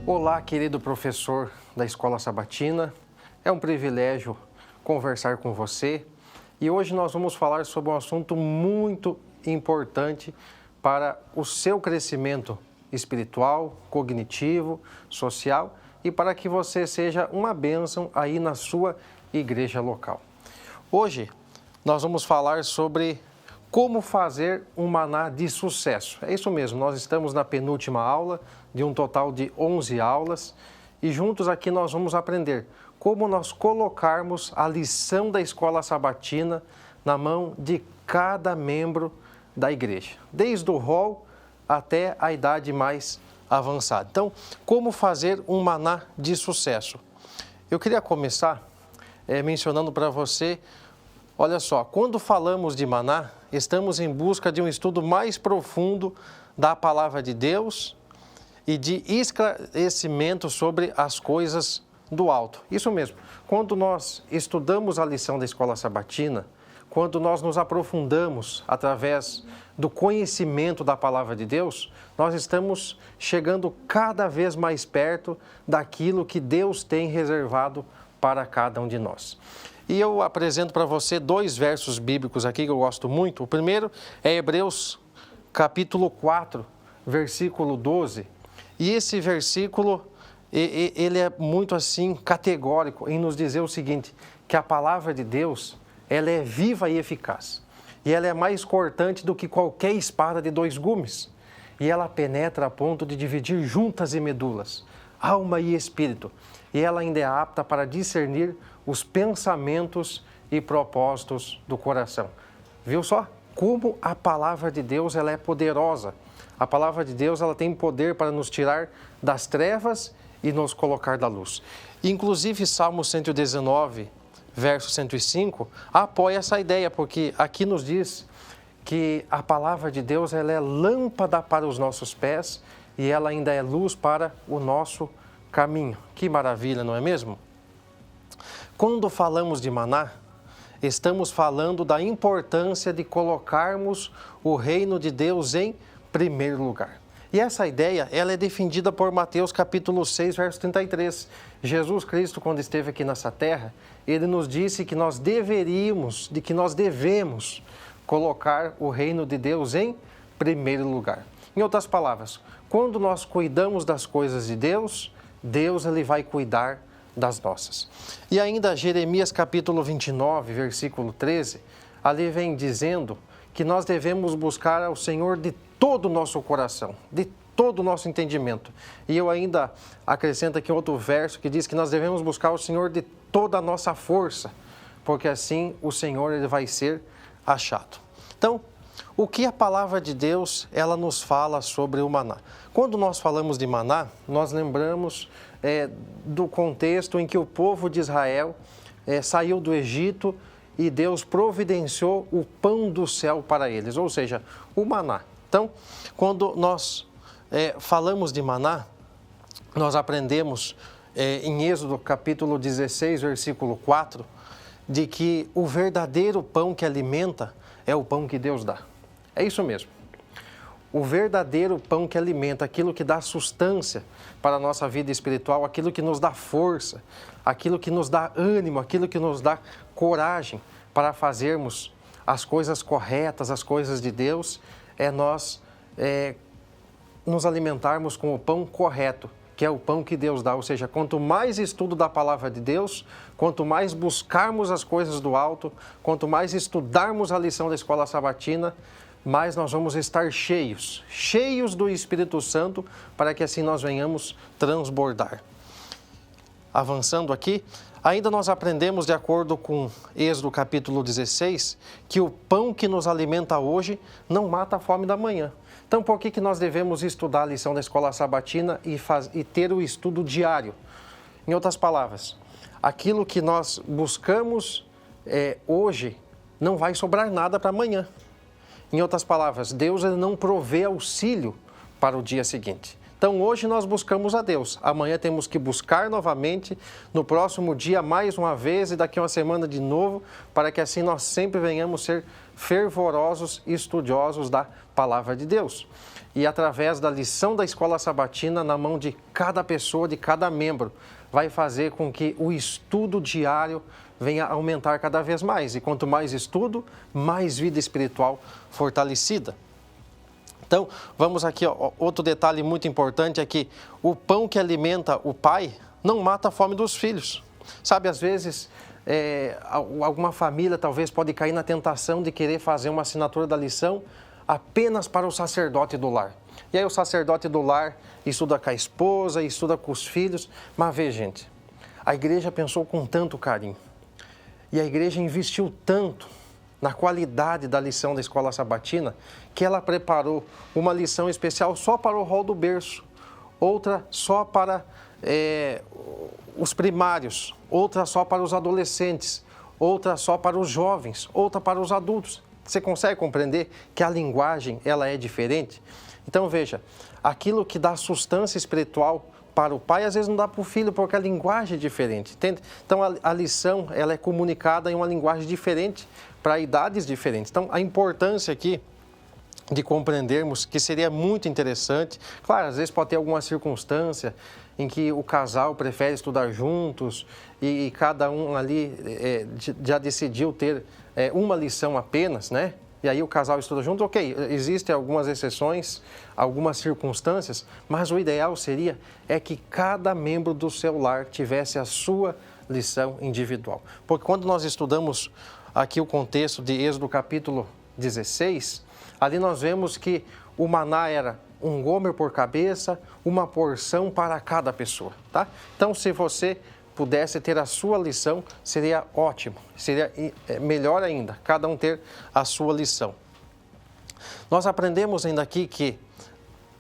Olá, querido professor da Escola Sabatina. É um privilégio conversar com você e hoje nós vamos falar sobre um assunto muito importante para o seu crescimento espiritual, cognitivo, social e para que você seja uma bênção aí na sua igreja local. Hoje nós vamos falar sobre como fazer um maná de sucesso. É isso mesmo, nós estamos na penúltima aula de um total de 11 aulas e juntos aqui nós vamos aprender como nós colocarmos a lição da escola sabatina na mão de cada membro da igreja, desde o rol até a idade mais avançada. Então, como fazer um maná de sucesso? Eu queria começar mencionando para você, olha só, quando falamos de maná, estamos em busca de um estudo mais profundo da palavra de Deus e de esclarecimento sobre as coisas do alto. Isso mesmo, quando nós estudamos a lição da escola sabatina, quando nós nos aprofundamos através do conhecimento da palavra de Deus, nós estamos chegando cada vez mais perto daquilo que Deus tem reservado para cada um de nós. E eu apresento para você dois versos bíblicos aqui que eu gosto muito. O primeiro é Hebreus capítulo 4, versículo 12. E esse versículo, ele é muito assim categórico em nos dizer o seguinte, que a palavra de Deus, ela é viva e eficaz. E ela é mais cortante do que qualquer espada de dois gumes. E ela penetra a ponto de dividir juntas e medulas, alma e espírito. E ela ainda é apta para discernir os pensamentos e propósitos do coração. Viu só? Como a palavra de Deus ela é poderosa. A palavra de Deus ela tem poder para nos tirar das trevas e nos colocar da luz. Inclusive, Salmo 119, verso 105, apoia essa ideia, porque aqui nos diz que a palavra de Deus ela é lâmpada para os nossos pés e ela ainda é luz para o nosso caminho. Que maravilha, não é mesmo? Quando falamos de maná, estamos falando da importância de colocarmos o reino de Deus em primeiro lugar. E essa ideia, ela é defendida por Mateus capítulo 6, verso 33. Jesus Cristo, quando esteve aqui nessa terra, ele nos disse que nós devemos colocar o reino de Deus em primeiro lugar. Em outras palavras, quando nós cuidamos das coisas de Deus, Deus ele vai cuidar das nossas. E ainda Jeremias capítulo 29, versículo 13, ali vem dizendo que nós devemos buscar ao Senhor de todo o nosso coração, de todo o nosso entendimento. E eu ainda acrescento aqui outro verso que diz que nós devemos buscar o Senhor de toda a nossa força, porque assim o Senhor ele vai ser achado. Então, o que a palavra de Deus ela nos fala sobre o maná? Quando nós falamos de maná, nós lembramos do contexto em que o povo de Israel saiu do Egito e Deus providenciou o pão do céu para eles, ou seja, o maná. Então, quando nós falamos de maná, nós aprendemos em Êxodo capítulo 16, versículo 4, de que o verdadeiro pão que alimenta é o pão que Deus dá. É isso mesmo. O verdadeiro pão que alimenta, aquilo que dá sustância para a nossa vida espiritual, aquilo que nos dá força, aquilo que nos dá ânimo, aquilo que nos dá coragem para fazermos as coisas corretas, as coisas de Deus, é nós nos alimentarmos com o pão correto, que é o pão que Deus dá. Ou seja, quanto mais estudo da palavra de Deus, quanto mais buscarmos as coisas do alto, quanto mais estudarmos a lição da escola sabatina, mais nós vamos estar cheios do Espírito Santo, para que assim nós venhamos transbordar. Avançando aqui, ainda nós aprendemos, de acordo com Êxodo capítulo 16, que o pão que nos alimenta hoje não mata a fome da manhã. Então, por que nós devemos estudar a lição da escola sabatina e ter o estudo diário? Em outras palavras, aquilo que nós buscamos hoje não vai sobrar nada para amanhã. Em outras palavras, Deus ele não provê auxílio para o dia seguinte. Então, hoje nós buscamos a Deus. Amanhã temos que buscar novamente, no próximo dia mais uma vez e daqui a uma semana de novo, para que assim nós sempre venhamos ser fervorosos estudiosos da Palavra de Deus. E através da lição da escola sabatina, na mão de cada pessoa, de cada membro, vai fazer com que o estudo diário venha a aumentar cada vez mais. E quanto mais estudo, mais vida espiritual fortalecida. Então, vamos aqui, ó, outro detalhe muito importante é que o pão que alimenta o pai não mata a fome dos filhos. Sabe, às vezes, alguma família talvez pode cair na tentação de querer fazer uma assinatura da lição apenas para o sacerdote do lar. E aí o sacerdote do lar estuda com a esposa, estuda com os filhos. Mas vê, gente, a igreja pensou com tanto carinho. E a igreja investiu tanto na qualidade da lição da escola sabatina, que ela preparou uma lição especial só para o rol do berço, outra só para os primários, outra só para os adolescentes, outra só para os jovens, outra para os adultos. Você consegue compreender que a linguagem ela é diferente? Então veja, aquilo que dá sustância espiritual para o pai, às vezes não dá para o filho, porque a linguagem é diferente, entende? Então a lição ela é comunicada em uma linguagem diferente para idades diferentes. Então a importância aqui de compreendermos que seria muito interessante, claro, às vezes pode ter alguma circunstância em que o casal prefere estudar juntos e cada um ali já decidiu ter uma lição apenas, né? E aí o casal estuda junto, ok, existem algumas exceções, algumas circunstâncias, mas o ideal seria que cada membro do seu lar tivesse a sua lição individual. Porque quando nós estudamos aqui o contexto de Êxodo capítulo 16, ali nós vemos que o maná era um gomer por cabeça, uma porção para cada pessoa, tá? Então, se você pudesse ter a sua lição, seria ótimo, seria melhor ainda, cada um ter a sua lição. Nós aprendemos ainda aqui que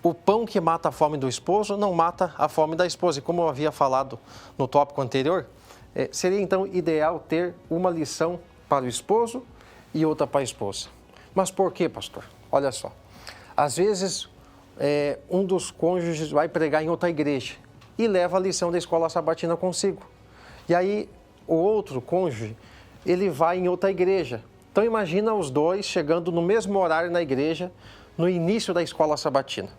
o pão que mata a fome do esposo não mata a fome da esposa. E como eu havia falado no tópico anterior, seria então ideal ter uma lição para o esposo e outra para a esposa. Mas por quê, pastor? Olha só, às vezes um dos cônjuges vai pregar em outra igreja e leva a lição da escola sabatina consigo. E aí o outro cônjuge, ele vai em outra igreja. Então imagina os dois chegando no mesmo horário na igreja, no início da escola sabatina.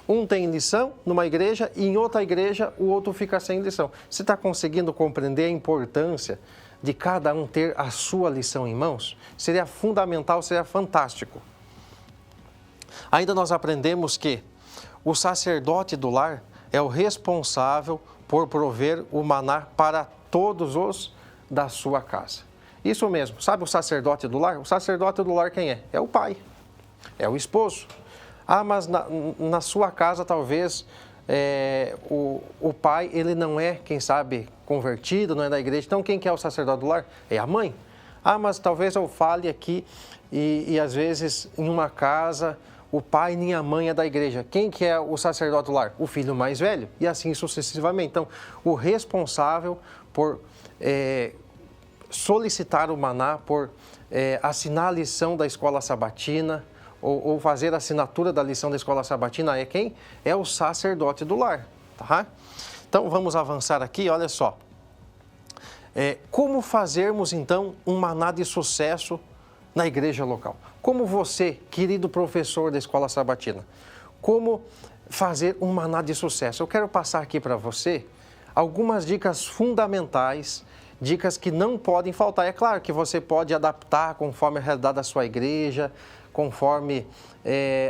Um tem lição numa igreja e em outra igreja o outro fica sem lição. Você está conseguindo compreender a importância de cada um ter a sua lição em mãos? Seria fundamental, seria fantástico. Ainda nós aprendemos que o sacerdote do lar é o responsável por prover o maná para todos os da sua casa. Isso mesmo, sabe o sacerdote do lar? O sacerdote do lar quem é? É o pai, é o esposo. Ah, mas na sua casa talvez o pai ele não é, quem sabe, convertido, não é da igreja. Então quem que é o sacerdote do lar? É a mãe. Ah, mas talvez eu fale aqui e às vezes em uma casa o pai nem a mãe é da igreja. Quem que é o sacerdote do lar? O filho mais velho. E assim sucessivamente. Então, o responsável por solicitar o maná, por assinar a lição da escola sabatina, ou fazer a assinatura da lição da escola sabatina é quem? É o sacerdote do lar. Tá? Então, vamos avançar aqui, olha só. Como fazermos, então, um maná de sucesso na igreja local? Como você, querido professor da escola sabatina, como fazer um maná de sucesso? Eu quero passar aqui para você algumas dicas fundamentais, dicas que não podem faltar. É claro que você pode adaptar conforme a realidade da sua igreja, conforme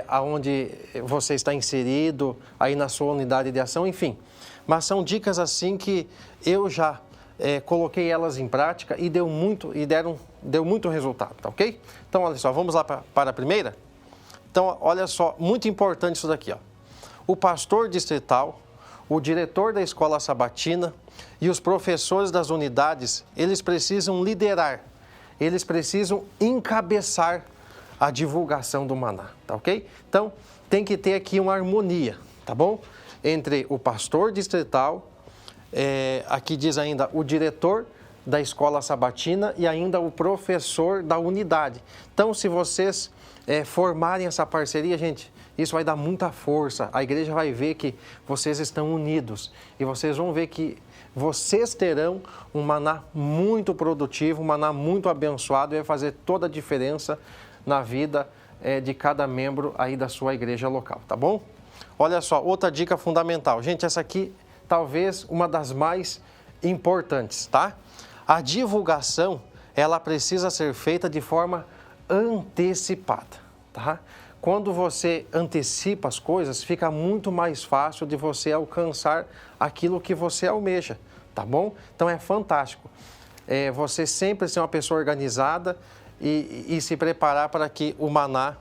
aonde você está inserido, aí na sua unidade de ação, enfim. Mas são dicas assim que eu já coloquei elas em prática e deu muito resultado, tá ok? Então, olha só, vamos lá para a primeira? Então, olha só, muito importante isso daqui, ó. O pastor distrital, o diretor da escola sabatina e os professores das unidades, eles precisam liderar, eles precisam encabeçar a divulgação do maná, tá ok? Então, tem que ter aqui uma harmonia, tá bom? Entre o pastor distrital, aqui diz ainda o diretor da escola sabatina e ainda o professor da unidade. Então, se vocês formarem essa parceria, gente, isso vai dar muita força. A igreja vai ver que vocês estão unidos e vocês vão ver que vocês terão um maná muito produtivo, um maná muito abençoado e vai fazer toda a diferença na vida de cada membro aí da sua igreja local, tá bom? Olha só, outra dica fundamental. Gente, essa aqui talvez uma das mais importantes, tá? A divulgação, ela precisa ser feita de forma antecipada, tá? Quando você antecipa as coisas, fica muito mais fácil de você alcançar aquilo que você almeja, tá bom? Então é fantástico. Você sempre ser uma pessoa organizada e se preparar para que o maná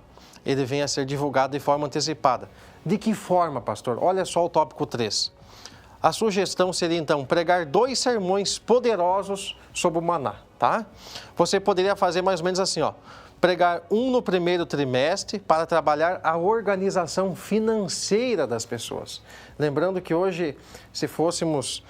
ele venha a ser divulgado de forma antecipada. De que forma, pastor? Olha só o tópico 3. A sugestão seria, então, pregar 2 sermões poderosos sobre o maná, tá? Você poderia fazer mais ou menos assim, ó. Pregar um no primeiro trimestre para trabalhar a organização financeira das pessoas. Lembrando que hoje, se fôssemos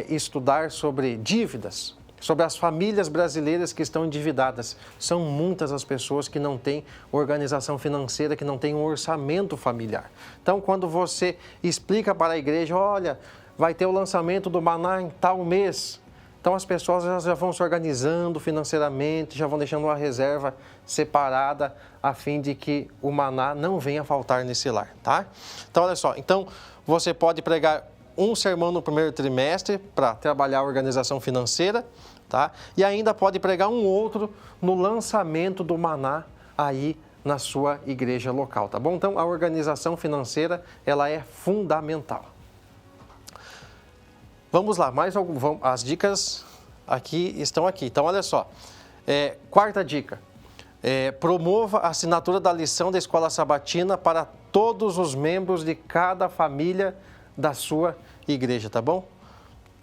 estudar sobre dívidas, sobre as famílias brasileiras que estão endividadas, são muitas as pessoas que não têm organização financeira, que não têm um orçamento familiar. Então, quando você explica para a igreja, olha, vai ter o lançamento do maná em tal mês, então as pessoas já vão se organizando financeiramente, já vão deixando uma reserva separada a fim de que o maná não venha faltar nesse lar, tá? Então, olha só, então você pode pregar um sermão no primeiro trimestre para trabalhar a organização financeira, tá? E ainda pode pregar um outro no lançamento do maná aí na sua igreja local, tá bom? Então, a organização financeira, ela é fundamental. Vamos lá, as dicas estão aqui. Então, olha só. Quarta dica. Promova a assinatura da lição da escola sabatina para todos os membros de cada família da sua igreja, tá bom?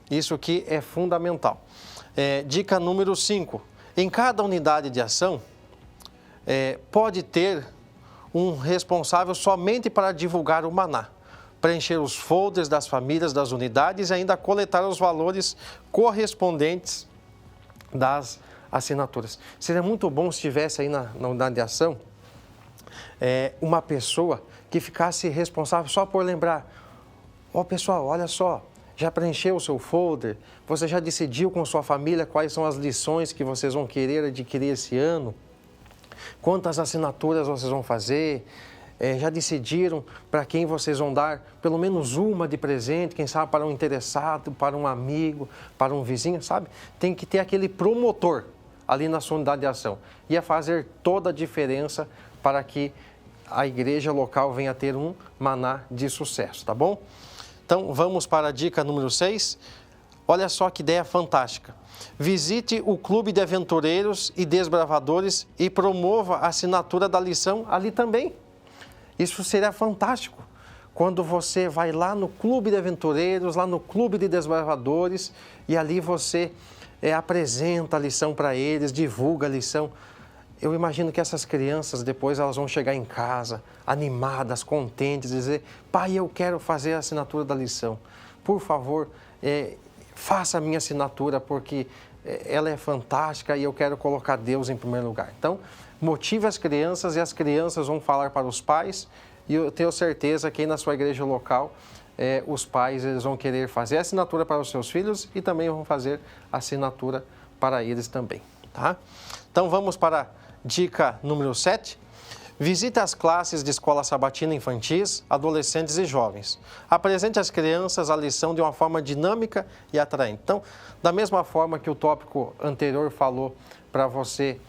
Isso aqui é fundamental. Dica número 5. Em cada unidade de ação, pode ter um responsável somente para divulgar o maná, preencher os folders das famílias das unidades e ainda coletar os valores correspondentes das assinaturas. Seria muito bom se tivesse aí na unidade de ação uma pessoa que ficasse responsável só por lembrar: pessoal, olha só, já preencheu o seu folder? Você já decidiu com sua família quais são as lições que vocês vão querer adquirir esse ano? Quantas assinaturas vocês vão fazer? Já decidiram para quem vocês vão dar pelo menos uma de presente, quem sabe para um interessado, para um amigo, para um vizinho, sabe? Tem que ter aquele promotor ali na sua unidade de ação. Ia fazer toda a diferença para que a igreja local venha a ter um maná de sucesso, tá bom? Então, vamos para a dica número 6. Olha só que ideia fantástica. Visite o Clube de Aventureiros e Desbravadores e promova a assinatura da lição ali também. Isso seria fantástico. Quando você vai lá no Clube de Aventureiros, lá no Clube de Desbravadores, e ali você apresenta a lição para eles, divulga a lição. Eu imagino que essas crianças depois elas vão chegar em casa, animadas, contentes, dizer: pai, eu quero fazer a assinatura da lição. Por favor, faça a minha assinatura, porque ela é fantástica e eu quero colocar Deus em primeiro lugar. Então, motive as crianças e as crianças vão falar para os pais, e eu tenho certeza que aí na sua igreja local, os pais eles vão querer fazer a assinatura para os seus filhos e também vão fazer a assinatura para eles também, tá? Então, vamos para a dica número 7. Visite as classes de escola sabatina infantis, adolescentes e jovens. Apresente às crianças a lição de uma forma dinâmica e atraente. Então, da mesma forma que o tópico anterior falou para você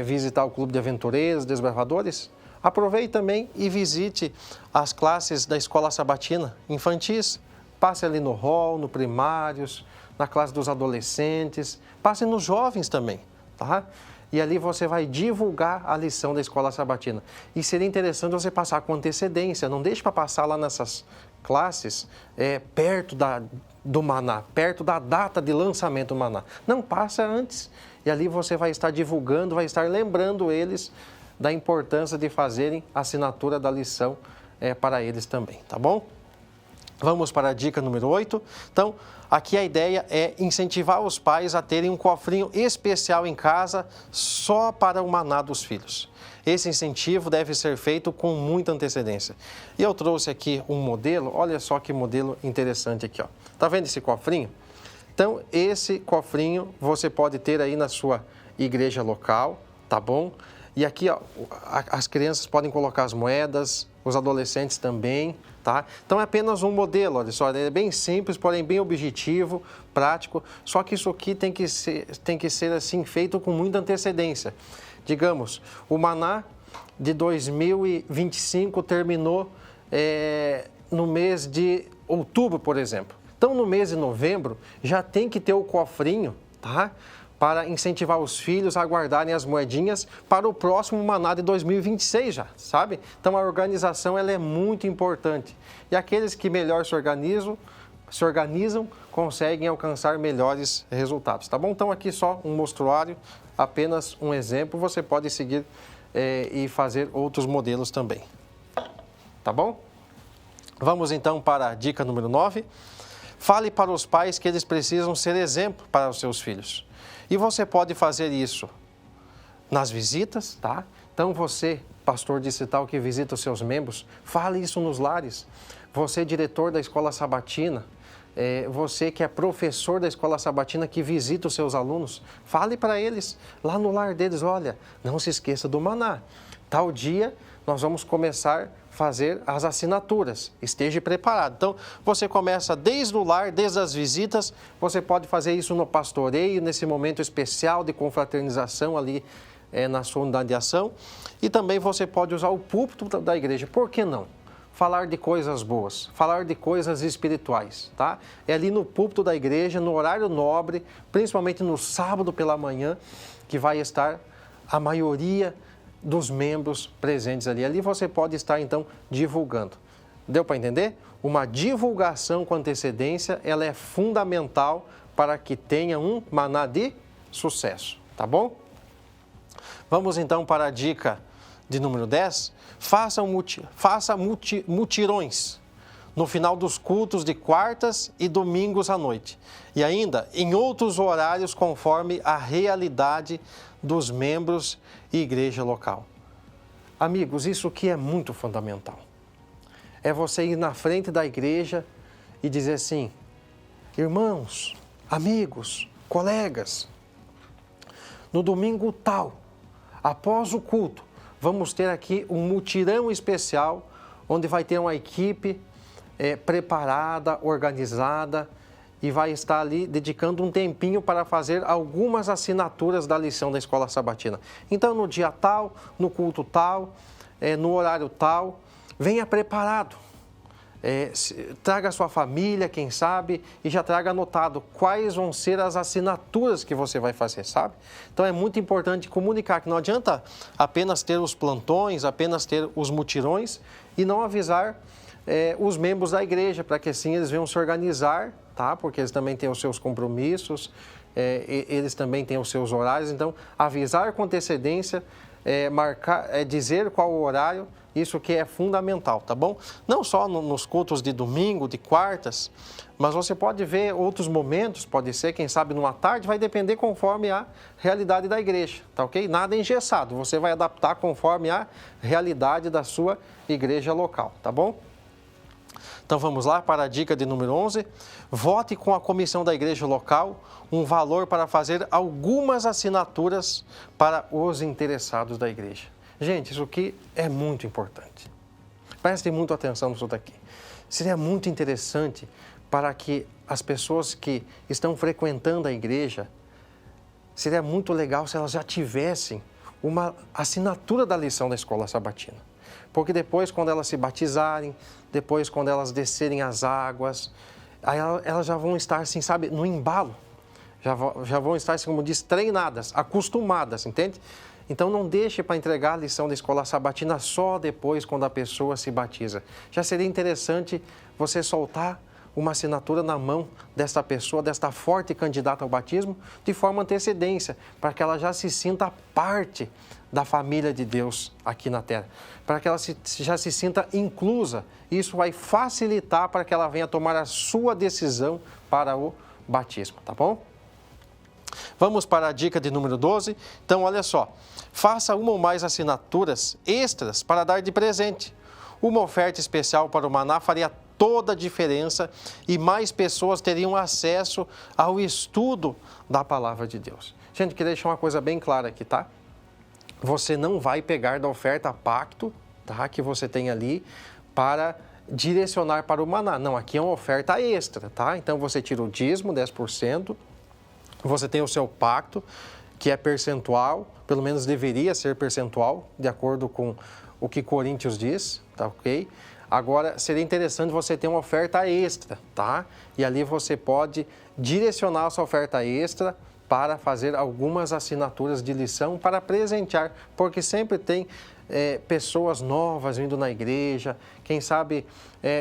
visitar o Clube de Aventureiros, Desbravadores, aproveite também e visite as classes da escola sabatina infantis. Passe ali no hall, no primários, na classe dos adolescentes, passe nos jovens também, tá? E ali você vai divulgar a lição da escola sabatina. E seria interessante você passar com antecedência, não deixe para passar lá nessas classes perto do maná, perto da data de lançamento do maná. Não, passa antes. E ali você vai estar divulgando, vai estar lembrando eles da importância de fazerem a assinatura da lição para eles também, tá bom? Vamos para a dica número 8. Então, aqui a ideia é incentivar os pais a terem um cofrinho especial em casa só para o maná dos filhos. Esse incentivo deve ser feito com muita antecedência. E eu trouxe aqui um modelo, olha só que modelo interessante aqui, ó. Tá vendo esse cofrinho? Então, esse cofrinho você pode ter aí na sua igreja local, tá bom? E aqui, ó, as crianças podem colocar as moedas, os adolescentes também, tá? Então é apenas um modelo, olha só, é bem simples, porém bem objetivo, prático, só que isso aqui tem que ser assim, feito com muita antecedência. Digamos, o Maná de 2025 terminou no mês de outubro, por exemplo. Então, no mês de novembro, já tem que ter o cofrinho, tá? Para incentivar os filhos a guardarem as moedinhas para o próximo Maná de 2026 já, sabe? Então, a organização ela é muito importante. E aqueles que melhor se organizam, conseguem alcançar melhores resultados, tá bom? Então, aqui só um mostruário, apenas um exemplo. Você pode seguir e fazer outros modelos também, tá bom? Vamos então para a dica número 9. Fale para os pais que eles precisam ser exemplo para os seus filhos. E você pode fazer isso nas visitas, tá? Então você, pastor distrital que visita os seus membros, fale isso nos lares. Você, diretor da escola sabatina, você que é professor da escola sabatina que visita os seus alunos, fale para eles lá no lar deles, olha, não se esqueça do Maná. Tal dia nós vamos começar a fazer as assinaturas, esteja preparado. Então, você começa desde o lar, desde as visitas, você pode fazer isso no pastoreio, nesse momento especial de confraternização ali na sua unidade de ação. E também você pode usar o púlpito da igreja, por que não? Falar de coisas boas, falar de coisas espirituais, tá? É ali no púlpito da igreja, no horário nobre, principalmente no sábado pela manhã, que vai estar a maioria dos membros presentes ali. Ali você pode estar, então, divulgando. Deu para entender? Uma divulgação com antecedência, ela é fundamental para que tenha um Maná de sucesso, tá bom? Vamos, então, para a dica de número 10. Faça mutirões no final dos cultos de quartas e domingos à noite. E ainda em outros horários conforme a realidade dos membros e igreja local. Amigos, isso aqui é muito fundamental. É você ir na frente da igreja e dizer assim, irmãos, amigos, colegas, no domingo tal, após o culto, vamos ter aqui um mutirão especial, onde vai ter uma equipe preparada, organizada, e vai estar ali dedicando um tempinho para fazer algumas assinaturas da lição da escola sabatina. Então, no dia tal, no culto tal, no horário tal, venha preparado. Traga a sua família, quem sabe, e já traga anotado quais vão ser as assinaturas que você vai fazer, sabe? Então, é muito importante comunicar que não adianta apenas ter os plantões, apenas ter os mutirões e não avisar os membros da igreja, para que assim eles venham se organizar, tá? Porque eles também têm os seus compromissos, eles também têm os seus horários. Então, avisar com antecedência, dizer qual o horário, isso que é fundamental, tá bom? Não só nos cultos de domingo, de quartas, mas você pode ver outros momentos, pode ser, quem sabe, numa tarde, vai depender conforme a realidade da igreja, tá ok? Nada engessado, você vai adaptar conforme a realidade da sua igreja local, tá bom? Então vamos lá para a dica de número 11. Vote com a comissão da igreja local um valor para fazer algumas assinaturas para os interessados da igreja. Gente, isso aqui é muito importante. Prestem muita atenção nisso daqui. Seria muito interessante para que as pessoas que estão frequentando a igreja, seria muito legal se elas já tivessem uma assinatura da lição da escola sabatina. Porque depois, quando elas se batizarem, depois, quando elas descerem as águas, aí elas já vão estar, assim, sabe, no embalo. Já vão estar, assim, como diz, treinadas, acostumadas, entende? Então, não deixe para entregar a lição da escola sabatina só depois, quando a pessoa se batiza. Já seria interessante você soltar uma assinatura na mão desta pessoa, desta forte candidata ao batismo, de forma antecedência, para que ela já se sinta parte da família de Deus aqui na Terra, para que ela já se sinta inclusa. Isso vai facilitar para que ela venha tomar a sua decisão para o batismo, tá bom? Vamos para a dica de número 12. Então, olha só, faça uma ou mais assinaturas extras para dar de presente. Uma oferta especial para o Maná faria toda a diferença e mais pessoas teriam acesso ao estudo da Palavra de Deus. Gente, queria deixar uma coisa bem clara aqui, tá? você não vai pegar da oferta pacto, tá, que você tem ali, para direcionar para o maná. Não, aqui é uma oferta extra, tá? Então você tira o dízimo, 10%, você tem o seu pacto, que é percentual, pelo menos deveria ser percentual, de acordo com o que Coríntios diz, tá ok? Agora, seria interessante você ter uma oferta extra, tá? E ali você pode direcionar a sua oferta extra para fazer algumas assinaturas de lição para presentear, porque sempre tem pessoas novas vindo na igreja, quem sabe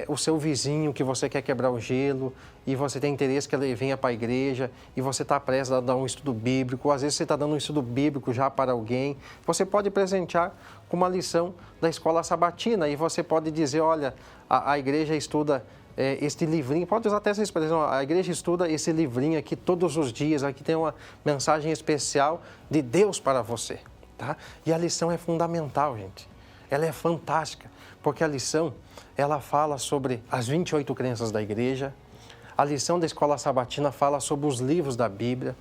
o seu vizinho que você quer quebrar o gelo e você tem interesse que ele venha para a igreja e você está prestes a dar um estudo bíblico, ou às vezes você está dando um estudo bíblico já para alguém, você pode presentear com uma lição da escola sabatina e você pode dizer, olha, a igreja estuda este livrinho, pode usar até essa expressão, a igreja estuda esse livrinho aqui todos os dias, aqui tem uma mensagem especial de Deus para você, tá? E a lição é fundamental, gente, ela é fantástica, porque a lição, ela fala sobre as 28 crenças da igreja, a lição da escola sabatina fala sobre os livros da Bíblia,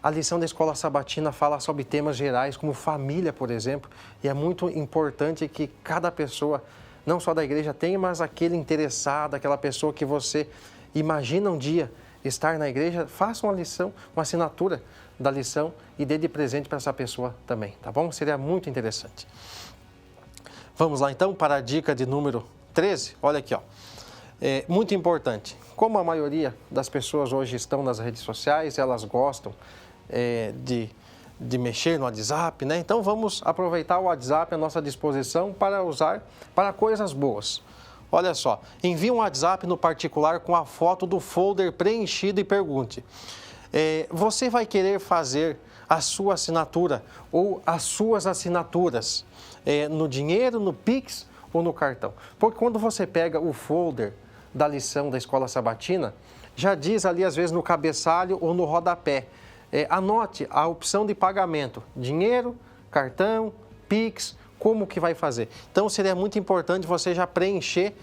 a lição da escola sabatina fala sobre temas gerais, como família, por exemplo, e é muito importante que cada pessoa, não só da igreja, tenha, mas aquele interessado, aquela pessoa que você imagina um dia estar na igreja, faça uma lição, uma assinatura da lição e dê de presente para essa pessoa também, tá bom? Seria muito interessante. Vamos lá então para a dica de número 13, olha aqui, ó. Muito importante, como a maioria das pessoas hoje estão nas redes sociais, elas gostam de mexer no WhatsApp, né? Então vamos aproveitar o WhatsApp à nossa disposição para usar para coisas boas. Olha só, envie um WhatsApp no particular com a foto do folder preenchido e pergunte, você vai querer fazer a sua assinatura ou as suas assinaturas no dinheiro, no Pix ou no cartão? Porque quando você pega o folder da lição da escola sabatina, já diz ali às vezes no cabeçalho ou no rodapé, anote a opção de pagamento, dinheiro, cartão, Pix, como que vai fazer. Então seria muito importante você já preencher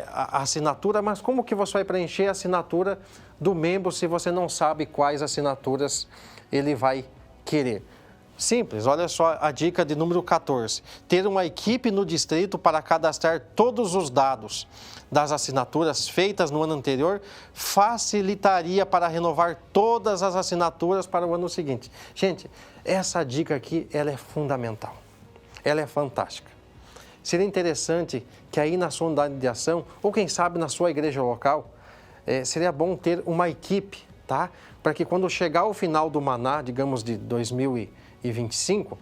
a assinatura, mas como que você vai preencher a assinatura do membro se você não sabe quais assinaturas ele vai querer? Simples, olha só a dica de número 14. Ter uma equipe no distrito para cadastrar todos os dados das assinaturas feitas no ano anterior facilitaria para renovar todas as assinaturas para o ano seguinte. Gente, essa dica aqui, ela é fundamental. Ela é fantástica. Seria interessante que aí na sua unidade de ação, ou quem sabe na sua igreja local, seria bom ter uma equipe, tá? Para que quando chegar o final do maná, digamos de 2025,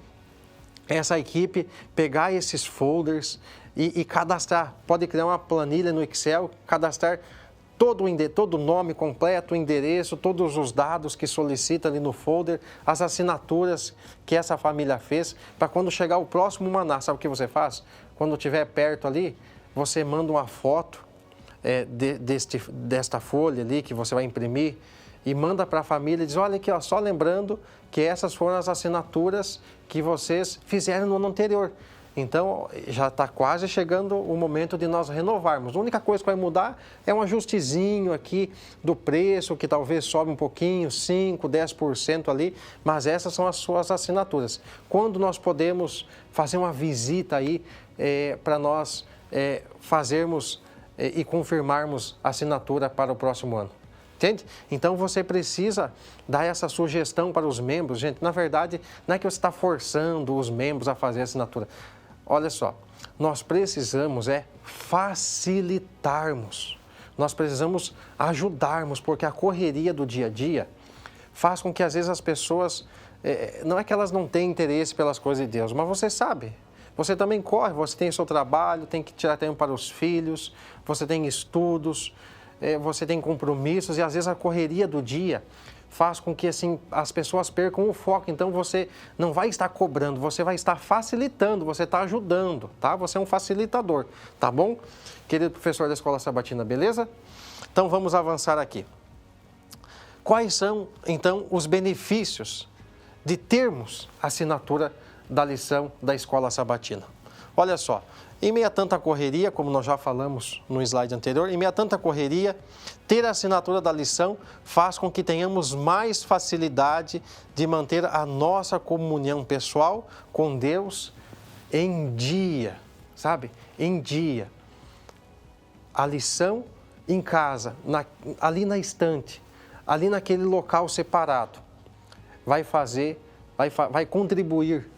essa equipe pegar esses folders e cadastrar, pode criar uma planilha no Excel, cadastrar todo o nome completo, o endereço, todos os dados que solicita ali no folder, as assinaturas que essa família fez, para quando chegar o próximo maná, sabe o que você faz? Quando estiver perto ali, você manda uma foto desta folha ali que você vai imprimir, e manda para a família e diz, olha aqui, ó, só lembrando que essas foram as assinaturas que vocês fizeram no ano anterior. Então, já está quase chegando o momento de nós renovarmos. A única coisa que vai mudar é um ajustezinho aqui do preço, que talvez sobe um pouquinho, 5%, 10% ali, mas essas são as suas assinaturas. Quando nós podemos fazer uma visita aí para nós fazermos e confirmarmos a assinatura para o próximo ano? Entende? Então você precisa dar essa sugestão para os membros. Gente, na verdade, não é que você está forçando os membros a fazer a assinatura. Olha só, nós precisamos facilitarmos. Nós precisamos ajudarmos, porque a correria do dia a dia faz com que às vezes as pessoas, não é que elas não têm interesse pelas coisas de Deus, mas você sabe, você também corre, você tem o seu trabalho, tem que tirar tempo para os filhos, você tem estudos, você tem compromissos e às vezes a correria do dia faz com que assim, as pessoas percam o foco. Então você não vai estar cobrando, você vai estar facilitando, você está ajudando, tá? Você é um facilitador, tá bom? Querido professor da Escola Sabatina, beleza? Então vamos avançar aqui. Quais são então os benefícios de termos a assinatura da lição da Escola Sabatina? Olha só, Em meio a tanta correria, como nós já falamos no slide anterior, em meio a tanta correria, ter a assinatura da lição faz com que tenhamos mais facilidade de manter a nossa comunhão pessoal com Deus em dia, sabe? Em dia. A lição em casa, ali na estante, ali naquele local separado, vai contribuir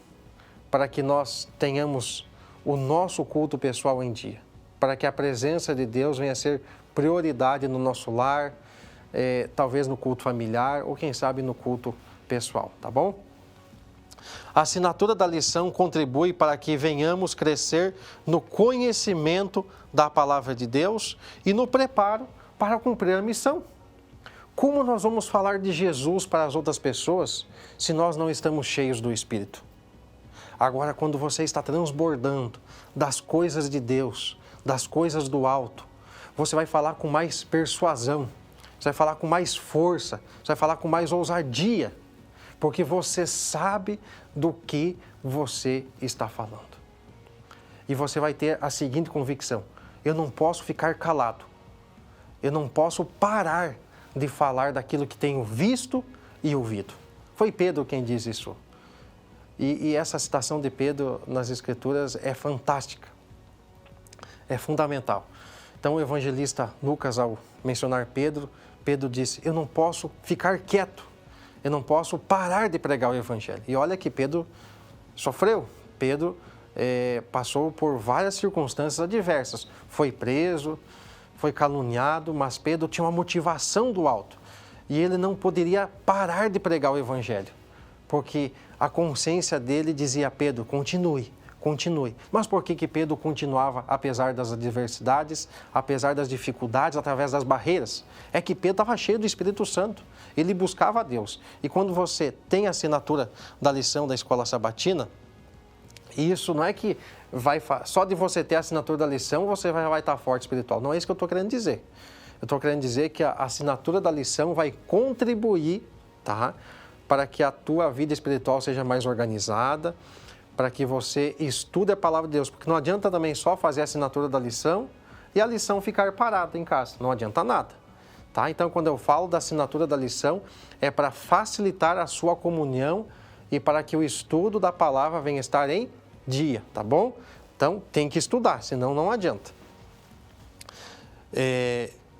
para que nós tenhamos o nosso culto pessoal em dia, para que a presença de Deus venha a ser prioridade no nosso lar, talvez no culto familiar ou quem sabe no culto pessoal, tá bom? A assinatura da lição contribui para que venhamos crescer no conhecimento da palavra de Deus e no preparo para cumprir a missão. Como nós vamos falar de Jesus para as outras pessoas se nós não estamos cheios do Espírito? Agora, quando você está transbordando das coisas de Deus, das coisas do alto, você vai falar com mais persuasão, você vai falar com mais força, você vai falar com mais ousadia, porque você sabe do que você está falando. E você vai ter a seguinte convicção: eu não posso ficar calado, eu não posso parar de falar daquilo que tenho visto e ouvido. Foi Pedro quem diz isso. E essa citação de Pedro nas Escrituras é fantástica, é fundamental. Então o evangelista Lucas, ao mencionar Pedro, Pedro disse: eu não posso ficar quieto, eu não posso parar de pregar o evangelho. E olha que Pedro sofreu, Pedro passou por várias circunstâncias adversas, foi preso, foi caluniado, mas Pedro tinha uma motivação do alto e ele não poderia parar de pregar o evangelho, porque a consciência dele dizia a Pedro: continue, continue. Mas por que Pedro continuava apesar das adversidades, apesar das dificuldades, através das barreiras? É que Pedro estava cheio do Espírito Santo, ele buscava a Deus. E quando você tem a assinatura da lição da escola sabatina, isso não é que só de você ter a assinatura da lição você vai estar forte espiritual. Não é isso que eu estou querendo dizer. Eu estou querendo dizer que a assinatura da lição vai contribuir, tá, para que a tua vida espiritual seja mais organizada, para que você estude a palavra de Deus. Porque não adianta também só fazer a assinatura da lição e a lição ficar parada em casa. Não adianta nada. Tá? Então, quando eu falo da assinatura da lição, é para facilitar a sua comunhão e para que o estudo da palavra venha estar em dia, tá bom? Então, tem que estudar, senão não adianta.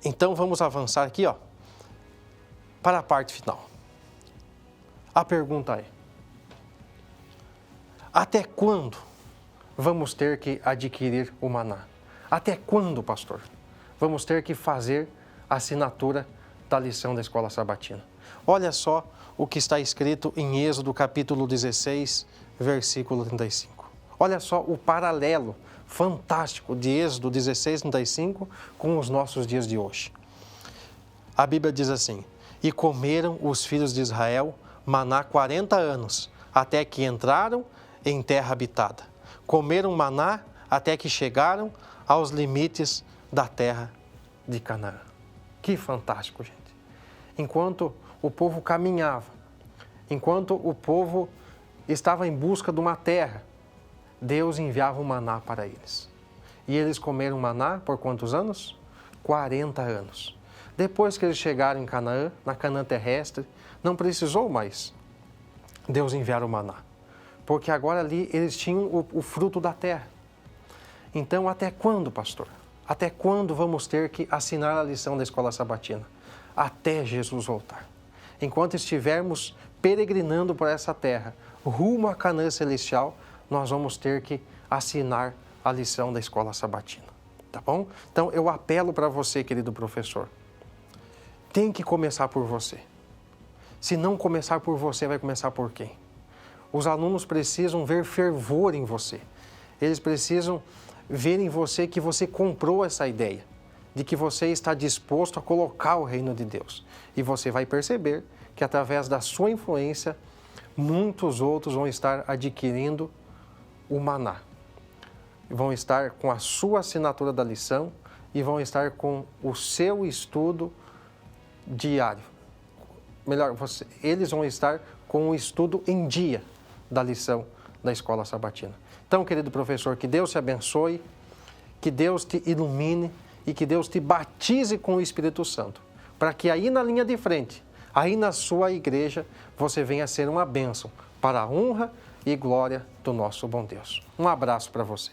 Então, vamos avançar aqui, ó, para a parte final. A pergunta é: até quando vamos ter que adquirir o maná? Até quando, pastor, vamos ter que fazer a assinatura da lição da escola sabatina? Olha só o que está escrito em Êxodo capítulo 16, versículo 35. Olha só o paralelo fantástico de Êxodo 16, 35 com os nossos dias de hoje. A Bíblia diz assim: e comeram os filhos de Israel maná 40 anos, até que entraram em terra habitada. Comeram maná até que chegaram aos limites da terra de Canaã. Que fantástico, gente! Enquanto o povo caminhava, enquanto o povo estava em busca de uma terra, Deus enviava o maná para eles. E eles comeram maná por quantos anos? 40 anos. Depois que eles chegaram em Canaã, na Canaã terrestre, não precisou mais Deus enviar o maná, porque agora ali eles tinham o fruto da terra. Então, até quando, pastor? Até quando vamos ter que assinar a lição da escola sabatina? Até Jesus voltar. Enquanto estivermos peregrinando por essa terra, rumo à Canaã celestial, nós vamos ter que assinar a lição da escola sabatina, tá bom? Então, eu apelo para você, querido professor, tem que começar por você. Se não começar por você, vai começar por quem? Os alunos precisam ver fervor em você. Eles precisam ver em você que você comprou essa ideia, de que você está disposto a colocar o reino de Deus. E você vai perceber que através da sua influência, muitos outros vão estar adquirindo o maná. Vão estar com a sua assinatura da lição e vão estar com o seu estudo diário. Melhor, eles vão estar com o estudo em dia da lição da escola sabatina. Então, querido professor, que Deus te abençoe, que Deus te ilumine e que Deus te batize com o Espírito Santo, para que aí na linha de frente, aí na sua igreja, você venha a ser uma bênção para a honra e glória do nosso bom Deus. Um abraço para você.